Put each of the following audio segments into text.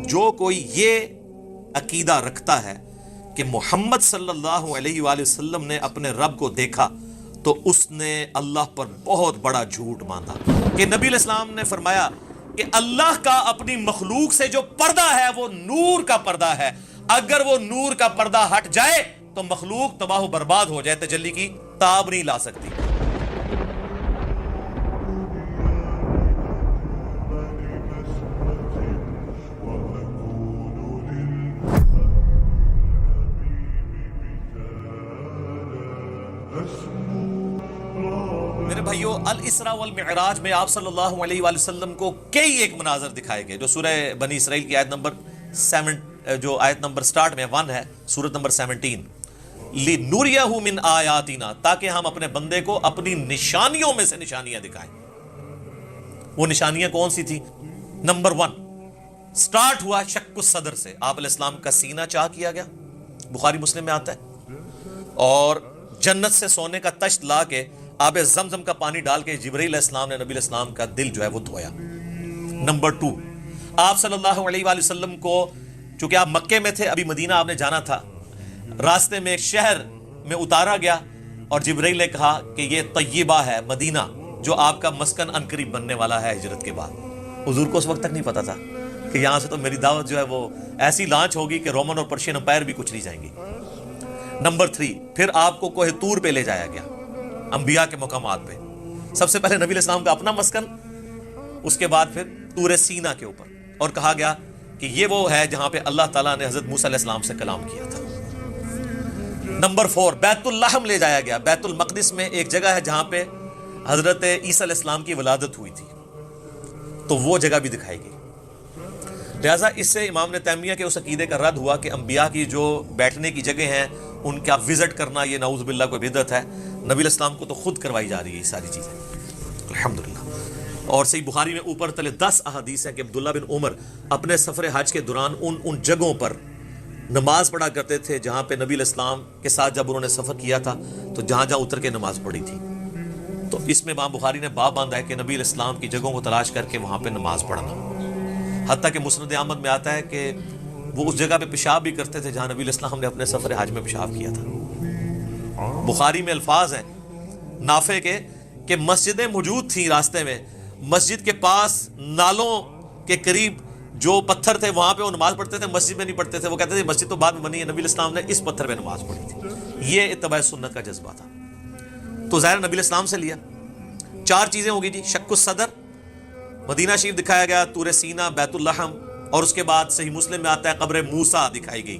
جو کوئی یہ عقیدہ رکھتا ہے کہ محمد صلی اللہ علیہ وآلہ وسلم نے اپنے رب کو دیکھا تو اس نے اللہ پر بہت بڑا جھوٹ باندھا. کہ نبی علیہ السلام نے فرمایا کہ اللہ کا اپنی مخلوق سے جو پردہ ہے وہ نور کا پردہ ہے، اگر وہ نور کا پردہ ہٹ جائے تو مخلوق تباہ و برباد ہو جائے، تجلی کی تاب نہیں لا سکتی. میرے بھائیو، الاسراء والمعراج میں آپ صلی اللہ علیہ وآلہ وسلم کو کئی ایک مناظر دکھائے گئے، جو سورہ بنی اسرائیل کی آیت نمبر 7 جو آیت نمبر سٹارٹ میں 1 ہے، سورت نمبر 17، لِنُرِيَهُ مِنْ آیاتنا، تاکہ ہم اپنے بندے کو اپنی نشانیوں میں سے نشانیاں دکھائیں. وہ نشانیاں کون سی تھی؟ نمبر 1 سٹارٹ ہوا شق الصدر سے، آپ علیہ السلام کا سینہ چاک کیا گیا، بخاری مسلم میں آتا ہے، اور جنت سے سونے کا تشت لا کے آب زمزم کا پانی ڈال کے جبرائیل علیہ السلام نے نبی علیہ السلام کا دل جو ہے وہ دھویا. نمبر 2 آپ صلی اللہ علیہ وآلہ وسلم کو، چونکہ آپ مکے میں تھے، ابھی مدینہ آپ نے جانا تھا، راستے میں ایک شہر میں اتارا گیا اور جبرائیل نے کہا کہ یہ طیبہ ہے، مدینہ جو آپ کا مسکن عنقریب بننے والا ہے ہجرت کے بعد. حضور کو اس وقت تک نہیں پتا تھا کہ یہاں سے تو میری دعوت جو ہے وہ ایسی لانچ ہوگی کہ رومن اور پرشین امپائر بھی کچھ نہیں جائیں گی. نمبر 3 پھر آپ کو کوہ طور پہ لے جایا گیا، انبیاء کے مقامات پہ. سب سے پہلے نبی علیہ السلام کا اپنا مسکن، اس کے بعد پھر طور سینا کے اوپر، اور کہا گیا کہ یہ وہ ہے جہاں پہ اللہ تعالیٰ نے حضرت موسیٰ علیہ السلام سے کلام کیا تھا. نمبر 4 بیت اللحم لے جایا گیا. بیت المقدس میں ایک جگہ ہے جہاں پہ حضرت عیسیٰ علیہ السلام کی ولادت ہوئی تھی، تو وہ جگہ بھی دکھائی گئی. لہٰذا اس سے امام نے تیمیہ کے اس عقیدے کا رد ہوا کہ انبیاء کی جو بیٹھنے کی جگہ ہیں ان کا وزٹ کرنا یہ نعوذ باللہ کوئی بدعت ہے. نبی علیہ السلام کو تو خود کروائی جا رہی ہے یہ ساری چیزیں، الحمدللہ. اور صحیح بخاری میں اوپر تلے 10 احادیث ہیں کہ عبداللہ بن عمر اپنے سفر حج کے دوران ان جگہوں پر نماز پڑھا کرتے تھے جہاں پہ نبی علیہ السلام کے ساتھ جب انہوں نے سفر کیا تھا تو جہاں جہاں اتر کے نماز پڑھی تھی. تو اس میں امام بخاری نے باب باندھا ہے کہ نبی علیہ السلام کی جگہوں کو تلاش کر کے وہاں پہ نماز پڑھنا. حتیٰ کہ مسند احمد میں آتا ہے کہ وہ اس جگہ پہ پیشاب بھی کرتے تھے جہاں نبی علیہ السلام نے اپنے سفر حج میں پیشاب کیا تھا. بخاری میں الفاظ ہیں نافع کے کہ مسجدیں موجود تھیں راستے میں، مسجد کے پاس نالوں کے قریب جو پتھر تھے وہاں پہ وہ نماز پڑھتے تھے، مسجد میں نہیں پڑھتے تھے. وہ کہتے تھے مسجد تو بعد میں بنی ہے، نبی علیہ السلام نے اس پتھر پہ نماز پڑھی تھی. یہ اتباع سنت کا جذبہ تھا. تو ظاہر نبی علیہ السلام سے لیا. 4 چیزیں ہوگی جی، شق الصدر، مدینہ شریف دکھایا گیا، طور سینا، بیت اللحم، اور اس کے بعد صحیح مسلم میں آتا ہے قبر موسیٰ دکھائی گئی.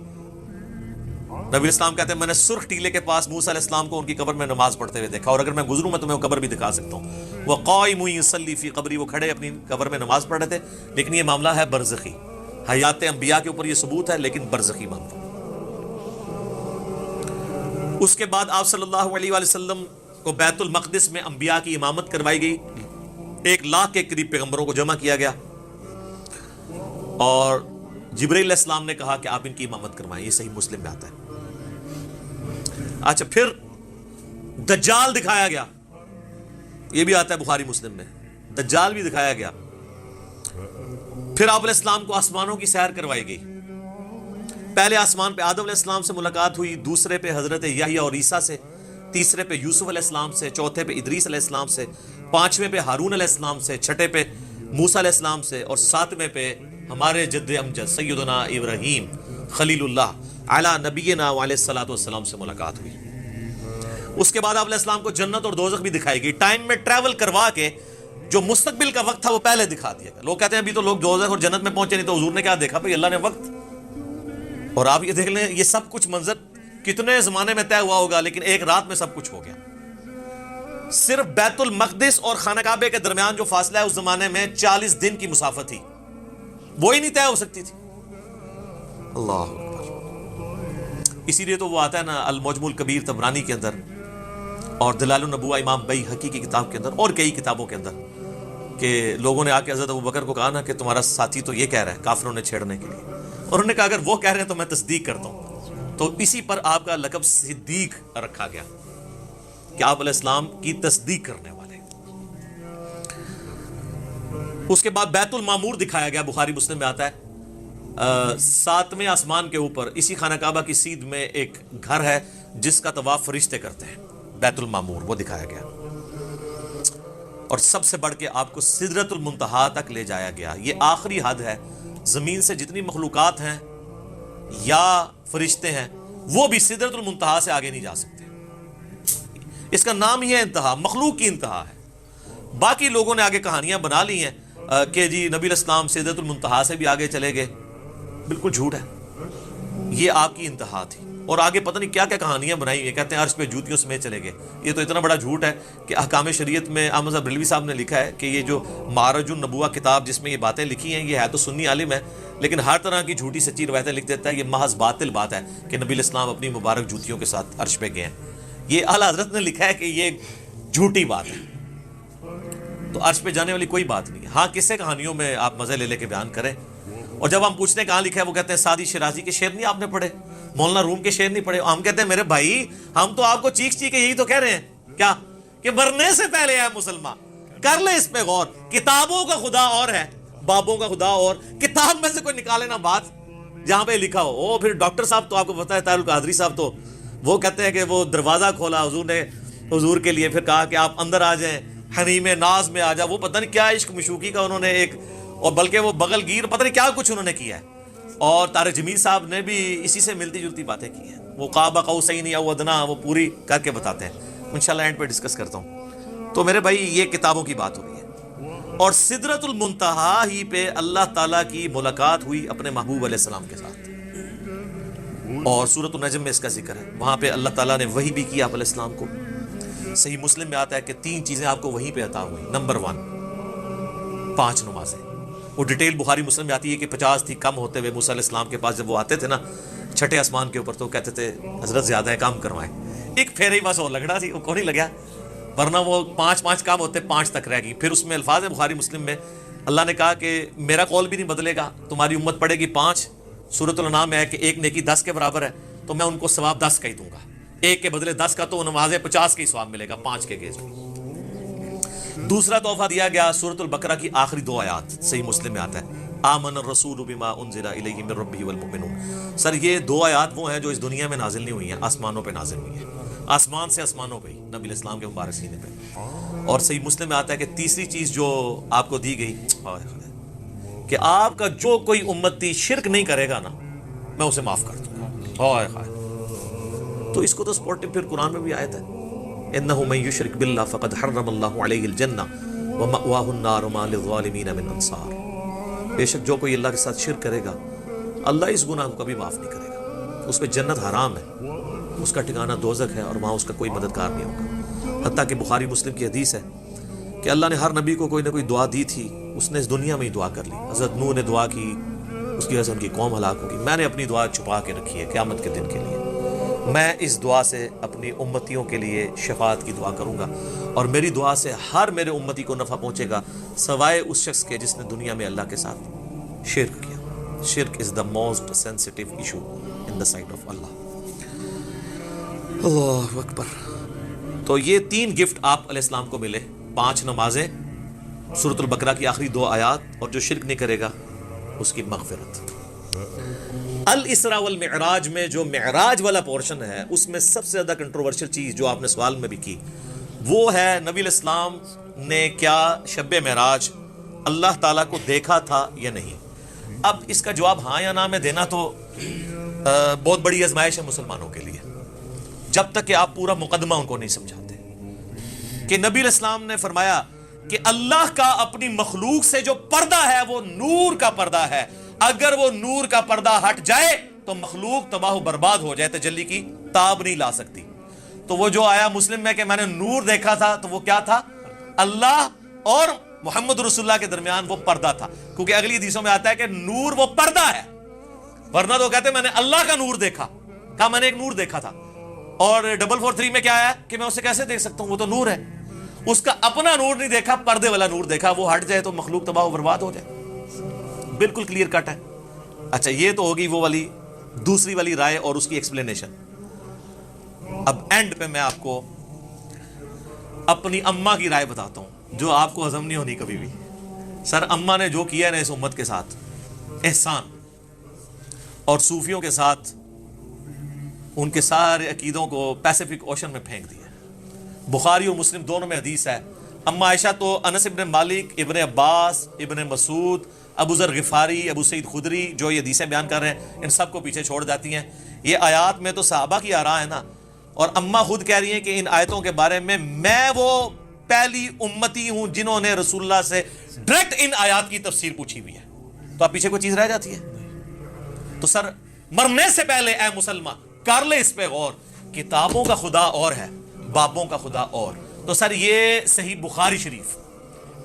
نبی علیہ السلام کہتے ہیں میں نے سرخ ٹیلے کے پاس موسیٰ علیہ السلام کو ان کی قبر میں نماز پڑھتے ہوئے دیکھا، اور اگر میں گزروں میں تمہیں وہ قبر بھی دکھا سکتا ہوں. وہ قائم یصلی فی قبری، وہ کھڑے اپنی قبر میں نماز پڑھ رہے تھے. لیکن یہ معاملہ ہے برزخی، حیات انبیاء کے اوپر یہ ثبوت ہے لیکن برزخی معاملہ. اس کے بعد آپ صلی اللہ علیہ وآلہ وسلم کو بیت المقدس میں انبیاء کی امامت کروائی گئی. 1 لاکھ کے قریب پیغمبروں کو جمع کیا گیا اور جبرائیل علیہ السلام نے کہا کہ آپ ان کی امامت کروائیں. یہ صحیح مسلم میں آتا ہے. اچھا، پھر دجال دکھایا گیا، یہ بھی آتا ہے بخاری مسلم میں، دجال بھی دکھایا گیا. پھر آپ علیہ السلام کو آسمانوں کی سیر کروائی گئی. پہلے آسمان پہ آدم علیہ السلام سے ملاقات ہوئی، دوسرے پہ حضرت یحییٰ اور عیسیٰ سے، تیسرے پہ یوسف علیہ السلام سے، چوتھے پہ ادریس علیہ السلام سے، 5ویں پہ ہارون علیہ السلام سے، 6 پہ موسیٰ علیہ السلام سے، اور 7ویں پہ ہمارے جد امجد سیدنا ابراہیم خلیل اللہ علی نبینا علیہ الصلوۃ والسلام سے ملاقات ہوئی. اس کے بعد آپ علیہ السلام کو جنت اور دوزخ بھی دکھائی گئی. ٹائم میں ٹریول کروا کے جو مستقبل کا وقت تھا وہ پہلے دکھا دیا گیا. لوگ کہتے ہیں ابھی تو لوگ دوزخ اور جنت میں پہنچے نہیں، تو حضور نے کیا دیکھا؟ بھئی اللہ نے وقت. اور آپ یہ دیکھ لیں یہ سب کچھ منظر کتنے زمانے میں طے ہوا ہوگا، لیکن ایک رات میں سب کچھ ہو گیا. صرف بیت المقدس اور خانہ کعبے کے درمیان جو فاصلہ ہے اس زمانے میں 40 دن کی مسافت تھی، وہی نہیں طے ہو سکتی تھی. اللہ اکبر. اسی لیے تو وہ آتا ہے نا المعجم الکبیر طبرانی کے اندر، اور دلائل النبوہ امام بیہقی کی کتاب کے اندر، اور کئی کتابوں کے اندر، کہ لوگوں نے آ کے حضرت ابوبکر کو کہا نا کہ تمہارا ساتھی تو یہ کہہ رہا ہے کافروں نے چھیڑنے کے لیے، اور انہوں نے کہا اگر وہ کہہ رہے ہیں تو میں تصدیق کرتا ہوں. تو اسی پر آپ کا لقب صدیق رکھا گیا کہ آپ علیہ السلام کی تصدیق کرنے والے. اس کے بعد بیت المعمور دکھایا گیا، بخاری مسلم میں آتا ہے ساتویں آسمان کے اوپر اسی خانہ کعبہ کی سیدھ میں ایک گھر ہے جس کا طواف فرشتے کرتے ہیں، بیت المعمور، وہ دکھایا گیا، اور سب سے بڑھ کے آپ کو سدرۃ المنتہا تک لے جایا گیا۔ یہ آخری حد ہے، زمین سے جتنی مخلوقات ہیں یا فرشتے ہیں وہ بھی سدرۃ المنتہا سے آگے نہیں جا سکتے۔ اس کا نام ہی ہے انتہا، مخلوق کی انتہا ہے۔ باقی لوگوں نے آگے کہانیاں بنا لی ہیں کہ جی نبی علیہ السلام سدرۃ المنتہا سے بھی آگے چلے گئے، بالکل جھوٹ ہے، یہ آپ کی انتہا تھی۔ اور آگے پتہ نہیں کیا کیا کہانیاں بنائی ہیں، کہتے ہیں عرش پہ جوتیوں سمیت چلے گئے۔ یہ تو اتنا بڑا جھوٹ ہے کہ احکام شریعت میں احمد صاحب بریلوی صاحب نے لکھا ہے کہ یہ جو معرج النبوہ کتاب جس میں یہ باتیں لکھی ہیں، یہ ہے تو سنی عالم ہے لیکن ہر طرح کی جھوٹی سچی روایتیں لکھ دیتا ہے۔ یہ محض باطل بات ہے کہ نبی علیہ السلام اپنی مبارک جوتیوں کے ساتھ عرش پہ گئے ہیں، یہ اعلیٰ حضرت نے لکھا ہے کہ یہ جھوٹی بات ہے، تو عرش پہ جانے والی کوئی بات نہیں ہے۔ ہاں قصے کہانیوں میں آپ مزے لے لے کے بیان کریں، اور جب ہم پوچھتے ہیں کہاں لکھا ہے وہ کہتے ہیں سعدی شیرازی کے شعر نہیں آپ نے پڑھے، مولانا روم کے شعر نہیں پڑھے۔ ہم کہتے ہیں میرے بھائی ہم تو آپ کو چیخ چیخ کے یہی تو کہہ رہے ہیں کیا کہ مرنے سے پہلے ہے مسلمان، کر لے اس پہ غور۔ کتابوں کا خدا اور ہے، بابوں کا خدا اور، کتاب میں سے کوئی نکالے نا بات جہاں پہ لکھا ہو۔ وہ پھر ڈاکٹر صاحب تو آپ کو پتہ ہے طاہر القادری صاحب تو وہ کہتے ہیں کہ وہ دروازہ کھولا حضور نے حضور کے لیے، پھر کہا کہ آپ اندر آ جائیں، حریم ناز میں آ جا، وہ پتہ نہیں کیا عشق مشوقی کا انہوں نے ایک، اور بلکہ وہ بغل گیر پتہ نہیں کیا کچھ انہوں نے کیا ہے۔ اور طارق جمیل صاحب نے بھی اسی سے ملتی جلتی باتیں کی ہیں، وہ قاب قوسین او ادنیٰ وہ پوری کر کے بتاتے ہیں، انشاءاللہ اینڈ پہ ڈسکس کرتا ہوں۔ تو میرے بھائی یہ کتابوں کی بات ہو رہی ہے، اور سدرۃ المنتہا ہی پہ اللہ تعالیٰ کی ملاقات ہوئی اپنے محبوب علیہ السلام کے ساتھ، اور سورۃ النجم میں اس کا ذکر ہے، وہاں پہ اللہ تعالیٰ نے وحی بھی کی آپ علیہ السلام کو۔ صحیح مسلم میں آتا ہے کہ 3 چیزیں آپ کو وہیں پہ عطا ہوئی۔ نمبر 1 5 نمازیں، وہ ڈیٹیل بخاری مسلم میں آتی ہے کہ 50 تھی، کم ہوتے ہوئے موسیٰ علیہ السلام کے پاس جب وہ آتے تھے نا چھٹے آسمان کے اوپر تو کہتے تھے حضرت زیادہ ہے کام کروائیں، ایک پھیرے ہی بس اور لگنا تھی، وہ کون نہیں لگا، ورنہ وہ 5 کام ہوتے 5 تک رہ گئی۔ پھر اس میں الفاظ ہے بخاری مسلم میں، اللہ نے کہا کہ میرا قول بھی نہیں بدلے گا، تمہاری امت پڑے گی 5۔ سورۃ الانعام میں ہے کہ ایک نیکی 10 کے برابر ہے، تو میں ان کو ثواب 10 کا ہی دوں گا، ایک کے بدلے 10 کا، تو نمازیں 50 کا ہی ثواب ملے گا 5 کے گیز میں۔ دوسرا تحفہ دیا گیا سورۃ البقرہ کی آخری 2 آیات، صحیح مسلم میں آتا ہے آمن الرسول بما انزل الیہ من ربہ والمؤمنون۔ سر یہ 2 آیات وہ ہیں جو اس دنیا میں نازل نہیں ہوئی ہیں، آسمانوں پہ نازل ہوئی ہیں، آسمان سے آسمانوں پہ نبی علیہ السلام کے مبارک سینے پہ۔ اور صحیح مسلم میں آتا ہے کہ تیسری چیز جو آپ کو دی گئی کہ آپ کا جو کوئی امتی شرک نہیں کرے گا نا میں اسے معاف کر دوں گا۔ تو اس کو تو سپورٹو پھر قرآن میں بھی آیت ہے انہ من یشرک باللہ فقد حرم اللہ علیہ الجنہ ومأواہ النار وما للظالمین من انصار۔ بے شک جو کوئی اللہ کے ساتھ شرک کرے گا اللہ اس گناہ کو کبھی معاف نہیں کرے گا، اس پہ جنت حرام ہے، اس کا ٹھکانہ دوزخ ہے، اور وہاں اس کا کوئی مددگار نہیں ہوگا۔ حتیٰ کہ بخاری مسلم کی حدیث ہے کہ اللہ نے ہر نبی کو کوئی نہ کوئی دعا دی تھی، اس نے اس دنیا میں ہی دعا کر لی۔ حضرت نوح نے دعا کی، اس کی وجہ سے ان کی قوم ہلاک ہوگی، میں نے اپنی دعا چھپا کے رکھی ہے قیامت کے دن کے لیے، میں اس دعا سے اپنی امتیوں کے لیے شفاعت کی دعا کروں گا، اور میری دعا سے ہر میرے امتی کو نفع پہنچے گا سوائے اس شخص کے جس نے دنیا میں اللہ کے ساتھ شرک کیا۔ شرک is the most sensitive issue in the sight of Allah. اللہ اکبر۔ تو یہ 3 گفٹ آپ علیہ السلام کو ملے، 5 نمازیں، سورۃ البقرہ کی آخری 2 آیات، اور جو شرک نہیں کرے گا اس کی مغفرت۔ الاسراء والمعراج میں جو معراج والا پورشن ہے اس میں سب سے زیادہ کنٹروورشل چیز جو آپ نے سوال میں بھی کی وہ ہے نبی علیہ السلام نے کیا شب معراج اللہ تعالیٰ کو دیکھا تھا یا نہیں۔ اب اس کا جواب ہاں یا نہ میں دینا تو بہت بڑی آزمائش ہے مسلمانوں کے لیے، جب تک کہ آپ پورا مقدمہ ان کو نہیں سمجھاتے کہ نبی علیہ السلام نے فرمایا کہ اللہ کا اپنی مخلوق سے جو پردہ ہے وہ نور کا پردہ ہے، اگر وہ نور کا پردہ ہٹ جائے تو مخلوق تباہ و برباد ہو جائے، تجلی کی تاب نہیں لا سکتی۔ تو وہ جو آیا مسلم میں کہ میں نے نور دیکھا تھا، تو وہ کیا تھا؟ اللہ اور محمد رسول اللہ کے درمیان وہ پردہ تھا، کیونکہ اگلی حدیثوں میں آتا ہے کہ نور وہ پردہ ہے، ورنہ تو کہتے ہیں میں نے اللہ کا نور دیکھا، کہا میں نے ایک نور دیکھا تھا۔ اور 443 میں کیا آیا کہ میں اسے کیسے دیکھ سکتا ہوں، وہ تو نور ہے۔ اس کا اپنا نور نہیں دیکھا، پردے والا نور دیکھا، وہ ہٹ جائے تو مخلوق تباہ و برباد ہو جائے۔ بالکل کلیئر کٹ ہے۔ اچھا یہ تو ہوگی وہ والی دوسری والی رائے اور اس کی ایکسپلینیشن۔ اب اینڈ پہ میں آپ کو اپنی اماں کی رائے بتاتا ہوں جو آپ کو ہضم نہیں ہونی کبھی بھی۔ سر اماں نے جو کیا ہے نا اس امت کے ساتھ احسان، اور صوفیوں کے ساتھ ان کے سارے عقیدوں کو پیسیفک اوشن میں پھینک دیا. بخاری اور مسلم دونوں میں حدیث ہے. اما عائشہ تو انس ابن مالک، ابن عباس، ابن مسعود، ابو ذر غفاری، ابو سعید خدری جو یہ حدیثیں بیان کر رہے ہیں، ان سب کو پیچھے چھوڑ جاتی ہیں. یہ آیات میں تو صحابہ کی آراء ہے نا، اور اما خود کہہ رہی ہیں کہ ان آیتوں کے بارے میں وہ پہلی امتی ہوں جنہوں نے رسول اللہ سے ڈائریکٹ ان آیات کی تفسیر پوچھی ہوئی ہے. تو اب پیچھے کوئی چیز رہ جاتی ہے؟ تو سر مرنے سے پہلے اے مسلمان کر لے اس پہ غور. کتابوں کا خدا اور ہے، بابوں کا خدا اور. تو سر یہ صحیح بخاری شریف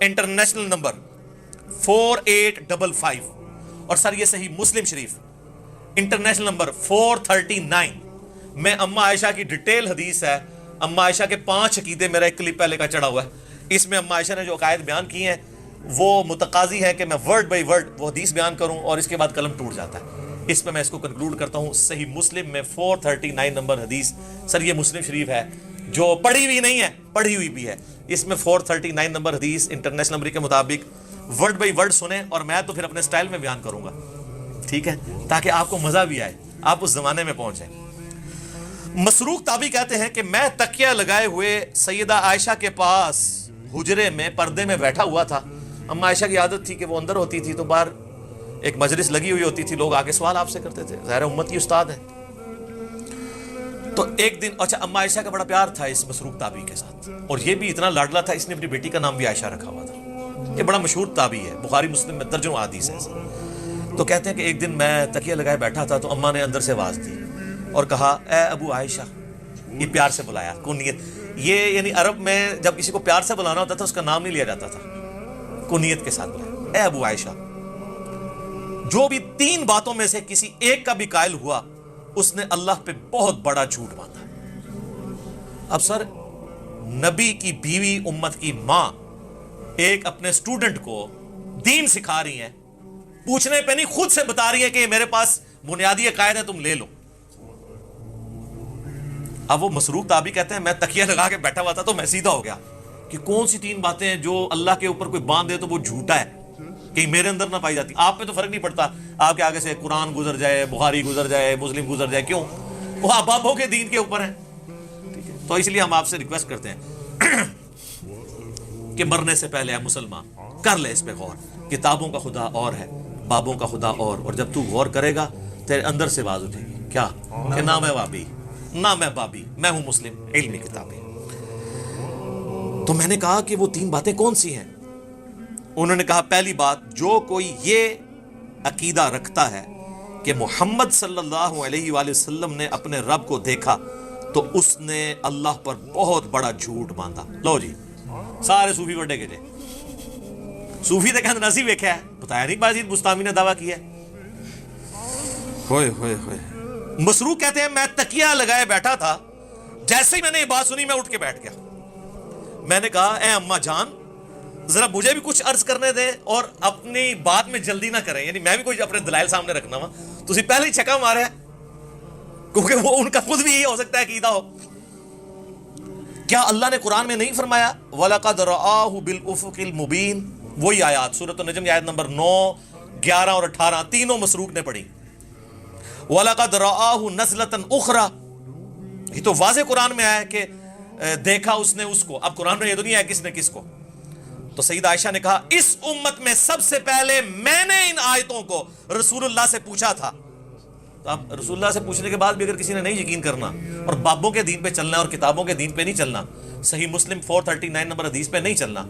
انٹرنیشنل نمبر 4855، اور سر یہ صحیح مسلم شریف انٹرنیشنل نمبر 439 میں اما عائشہ کی ڈیٹیل حدیث ہے. اما عائشہ کے 5 عقیدے میرا ایک کلپ پہلے کا چڑھا ہوا ہے. اس میں اما عائشہ نے جو عقائد بیان کی ہیں وہ متقاضی ہے کہ میں ورڈ بائی ورڈ وہ حدیث بیان کروں، اور اس کے بعد قلم ٹوٹ جاتا ہے. اس پہ میں اس کو کنکلوڈ کرتا ہوں. صحیح مسلم میں 439 نمبر حدیث. سر یہ مسلم شریف ہے جو پڑھی ہوئی نہیں ہے، پڑھی ہوئی بھی ہے. اس میں 439 نمبر حدیث انٹرنیشنل نمبر کے مطابق ورڈ بائی ورڈ سنیں، اور میں تو پھر اپنے سٹائل میں بیان کروں گا، ٹھیک ہے، تاکہ آپ کو مزہ بھی آئے، آپ اس زمانے میں پہنچیں. مسروق تابعی کہتے ہیں کہ میں تکیہ لگائے ہوئے سیدہ عائشہ کے پاس حجرے میں پردے میں بیٹھا ہوا تھا. اما عائشہ کی عادت تھی کہ وہ اندر ہوتی تھی تو باہر ایک مجلس لگی ہوئی ہوتی تھی، لوگ آ کے سوال آپ سے کرتے تھے، ظاہر امت کی استاد ہے. تو ایک دن اچھا اما عائشہ کا بڑا پیار تھا اس مسروق تابعی کے ساتھ، اور یہ بھی اتنا لاڈلا تھا، اس نے اپنی بیٹی کا نام بھی عائشہ رکھا ہوا تھا. یہ بڑا مشہور تابعی ہے، بخاری مسلم میں درجنوں حدیث ہے. تو کہتے ہیں کہ ایک دن میں تکیہ لگائے بیٹھا تھا تو اما نے اندر سے آواز دی اور کہا اے ابو عائشہ. یہ پیار سے بلایا، کنیت. یہ یعنی عرب میں جب کسی کو پیار سے بلانا ہوتا تھا اس کا نام نہیں لیا جاتا تھا، کنیت کے ساتھ بلایا، اے ابو عائشہ. جو بھی 3 باتوں میں سے کسی ایک کا بھی قائل ہوا اس نے اللہ پہ بہت بڑا جھوٹ باندھا. اب سر نبی کی بیوی، امت کی ماں، ایک اپنے سٹوڈنٹ کو دین سکھا رہی ہیں، پوچھنے پہ نہیں خود سے بتا رہی ہے کہ میرے پاس بنیادی عقائد ہے، تم لے لو. اب وہ مسروق تابعی کہتے ہیں میں تکیہ لگا کے بیٹھا ہوا تھا تو میں سیدھا ہو گیا کہ کون سی 3 باتیں ہیں جو اللہ کے اوپر کوئی باندھ دے تو وہ جھوٹا ہے، کہیں میرے اندر نہ پائی جاتی. آپ پہ تو فرق نہیں پڑتا، آپ کے آگے سے قرآن گزر جائے، بخاری گزر جائے، مسلم گزر جائے، کیوں؟ وہ آپ بابوں کے دین کے اوپر ہیں. تو اس لیے ہم آپ سے ریکویسٹ کرتے ہیں کہ مرنے سے پہلے اے مسلمان کر لے اس پہ غور. کتابوں کا خدا اور ہے، بابوں کا خدا اور جب تو غور کرے گا تیرے اندر سے آواز اٹھے گی کیا کہ نہ میں بابی، نہ میں بابی، میں ہوں مسلم، علمی کتابیں. تو میں نے کہا کہ وہ 3 باتیں کون سی ہیں؟ انہوں نے کہا پہلی بات، جو کوئی یہ عقیدہ رکھتا ہے کہ محمد صلی اللہ علیہ وآلہ وسلم نے اپنے رب کو دیکھا تو اس نے اللہ پر بہت بڑا جھوٹ باندھا. لو جی سارے صوفی وڈے کے جے صوفی تے کہندے نسی ویکھیا ہے، بتایا نہیں بازید بستامی نے دعویٰ کیا ہے. ہوئے ہوئے ہوئے. مسروق کہتے ہیں میں تکیہ لگائے بیٹھا تھا، جیسے ہی میں نے یہ بات سنی میں اٹھ کے بیٹھ گیا. میں نے کہا اے اماں جان ذرا مجھے بھی کچھ عرض کرنے دیں اور اپنی بات میں جلدی نہ کریں، یعنی میں بھی کوئی اپنے دلائل سامنے رکھنا وا، تسی پہلے ہی چھکا مارے ہیں، کیونکہ وہ ان کا خود بھی یہی ہو سکتا ہے عقیدہ ہو. کیا اللہ نے قرآن میں نہیں فرمایا وَلَقَدْ رَآهُ بِالْأُفُقِ الْمُبِينِ؟ وہی آیات سورۃ النجم کی آیت نمبر 9، 11 اور 18 تینوں مسروق نے پڑھی. وَلَقَدْ رَآهُ نَزْلَةً أُخْرَى، یہ تو واضح قرآن میں آیا کہ دیکھا اس نے اس کو. اب قرآن میں یہ تو نہیں آیا کس نے کس کو. تو سیدہ عائشہ نے کہا اس امت میں سب سے پہلے میں نے ان آیتوں کو رسول اللہ سے پوچھا تھا. تو اب رسول اللہ سے پوچھنے کے بعد بھی اگر کسی نے نہیں یقین کرنا اور بابوں کے دین پہ چلنا ہے اور کتابوں کے دین پہ نہیں چلنا، صحیح مسلم 439 نمبر حدیث پہ نہیں چلنا،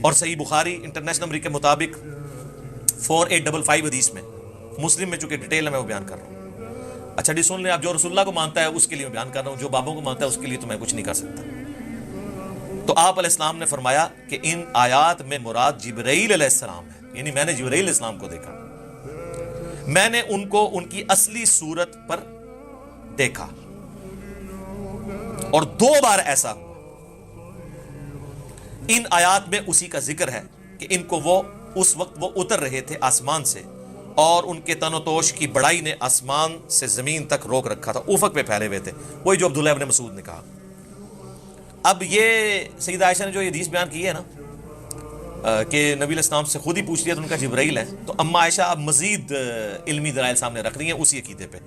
اور صحیح بخاری انٹرنیشنل نمبر کے مطابق 4855 حدیث میں، مسلم میں چونکہ ڈیٹیل ہے میں وہ بیان کر رہا ہوں. اچھا جی سن لیں، آپ جو رسول اللہ کو مانتا ہے اس کے لیے میں بیان کر رہا ہوں، جو بابوں کو مانتا ہے اس کے لیے تو میں کچھ نہیں کر سکتا. تو آپ علیہ السلام نے فرمایا کہ ان آیات میں مراد جبرائیل علیہ السلام ہے، یعنی میں نے جبرائیل علیہ السلام کو دیکھا، میں نے ان کو ان کی اصلی صورت پر دیکھا، اور 2 بار ایسا ہوا. ان آیات میں اسی کا ذکر ہے کہ ان کو وہ اس وقت وہ اتر رہے تھے آسمان سے، اور ان کے تن و توش کی بڑائی نے آسمان سے زمین تک روک رکھا تھا، افق پہ پھیلے ہوئے تھے، وہی جو عبداللہ ابن مسعود نے کہا. اب یہ سیدہ عائشہ نے جو یہ حدیث بیان کی ہے نا، کہ نبی علیہ السلام سے خود ہی پوچھ لیا تو ان کا جبرائیل ہے. تو اما عائشہ اب مزید علمی دلائل سامنے رکھ رہی ہیں اسی عقیدے پہ.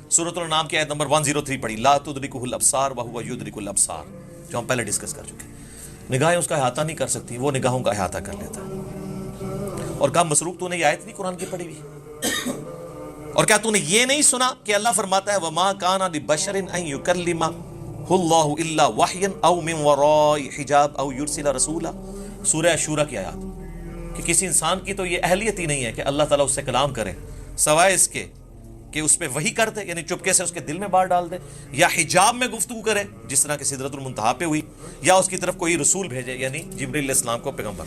سورۃ الانعام کی آیت نمبر 103 پڑھی، لا تدرکہ الابصار وہو یدرک الابصار، جو ہم پہلے ڈسکس کر چکے. نگاہیں اس کا احاطہ نہیں کر سکتی، وہ نگاہوں کا احاطہ کر لیتا ہے. اور کہا مسروق تو نے یہ آیت نہیں قرآن کی پڑھی ہوئی؟ اور کیا تو نے یہ نہیں سنا کہ اللہ فرماتا ہے وما کان لبشر ان یکلمہ اللہ الا وحیا او من وراء حجاب او یرسل رسولا. سورہ شورى کی آیات کہ کسی انسان کی تو یہ اہلیت ہی نہیں ہے کہ اللہ تعالیٰ اس سے کلام کرے سوائے اس کے کہ اس پہ وحی کر دے، یعنی چپکے سے اس کے دل میں بات ڈال دے، یا حجاب میں گفتگو کرے جس طرح کہ سدرۃ المنتہا پہ ہوئی، یا اس کی طرف کوئی رسول بھیجے یعنی جبریل علیہ السلام کو پیغمبر.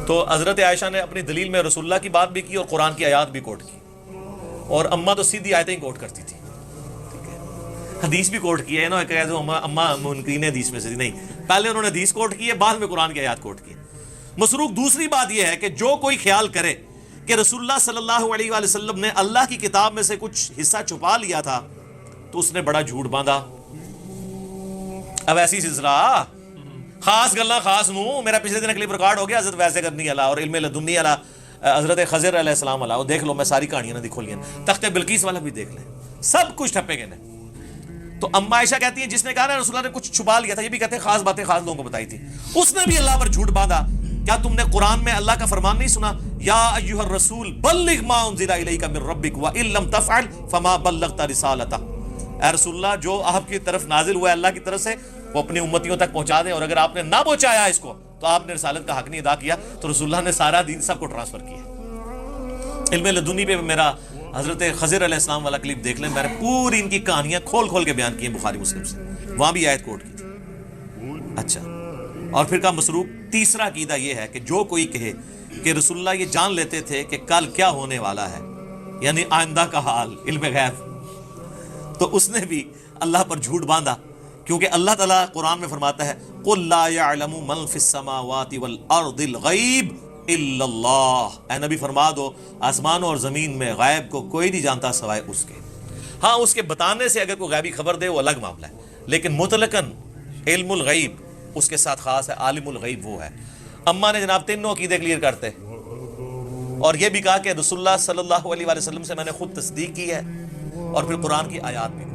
تو حضرت عائشہ نے اپنی دلیل میں رسول اللہ کی بات بھی کی اور قرآن کی آیات بھی کوٹ کی. اور اماں تو سیدھی آیتیں ہی کوٹ کرتی تھی، حدیث بھی کوٹ کی ہے نا، کہ اماں منکرین حدیث میں سے نہیں، پہلے انہوں نے حدیث کوٹ کی ہے، بعد میں قرآن کی آیات کوٹ کی. مسروق دوسری بات یہ ہے کہ جو کوئی خیال کرے کہ رسول اللہ صلی اللہ علیہ وآلہ وسلم نے اللہ کی کتاب میں سے کچھ حصہ چھپا لیا تھا تو اس نے بڑا جھوٹ باندھا. اب ایسی سلسلہ خاص گلا خاص نو میرا پچھلے دن کلپ ریکارڈ ہو گیا حضرت ویسے کرنی والا اور علم لدنی والا حضرت خضر علیہ السلام والا، وہ دیکھ لو، میں ساری کہانیاں نہ دکھو لیا، تخت بلقیس والا بھی دیکھ لیں، سب کچھ ٹھپے گئے. تو اما عائشہ کہتی ہیں جس نے کہا نا رسول اللہ نے کچھ چھپا لیا تھا، یہ بھی کہتے ہیں خاص باتیں خاص لوگوں کو بتائی تھی، اس نے بھی اللہ پر جھوٹ باندھا. کیا تم نے قرآن میں اللہ کا فرمان نہیں سنا، یا ایھا الرسول بلغ ما انزل الیک من ربک وان لم تفعل فما بلغت رسالتہ. اے رسول اللہ جو آپ کی طرف نازل ہوا ہے اللہ کی طرف سے وہ اپنی امتیوں تک پہنچا دیں، اور اگر آپ نے نہ پہنچایا اس کو تو آپ نے رسالت کا حق نہیں ادا کیا. تو رسول اللہ نے سارا دین سب کو ٹرانسفر کیا. علم لدنی پہ میرا حضرت خضر علیہ السلام والا کلپ دیکھ لیں، میں نے پوری ان کی کہانیاں کھول کھول کے بیان کی ہیں بخاری مسلم سے، وہاں بھی آیت کوٹ کی تھی. اچھا، اور پھر کا مسروق تیسرا عقیدہ یہ ہے کہ جو کوئی کہے کہ رسول اللہ یہ جان لیتے تھے کہ کل کیا ہونے والا ہے، یعنی آئندہ کا حال، علم غیب، تو اس نے بھی اللہ پر جھوٹ باندھا. کیونکہ اللہ تعالیٰ قرآن میں فرماتا ہے قُلْ لَا يَعْلَمُ مَنْ فِي السَّمَاوَاتِ وَالْأَرْضِ الْغَيْبِ إِلَّا اللَّهُ. اے نبی فرما دو آسمانوں اور زمین میں غیب کو کوئی نہیں جانتا سوائے اس کے. ہاں اس کے بتانے سے اگر کوئی غیبی خبر دے وہ الگ معاملہ ہے، لیکن مطلقاً علم الغیب اس کے ساتھ خاص ہے، عالم الغیب وہ ہے. اماں نے جناب تینوں عقیدے کلیئر کرتے اور یہ بھی کہا کہ رسول اللہ صلی اللہ علیہ وآلہ وسلم سے میں نے خود تصدیق کی ہے اور پھر قرآن کی آیات بھی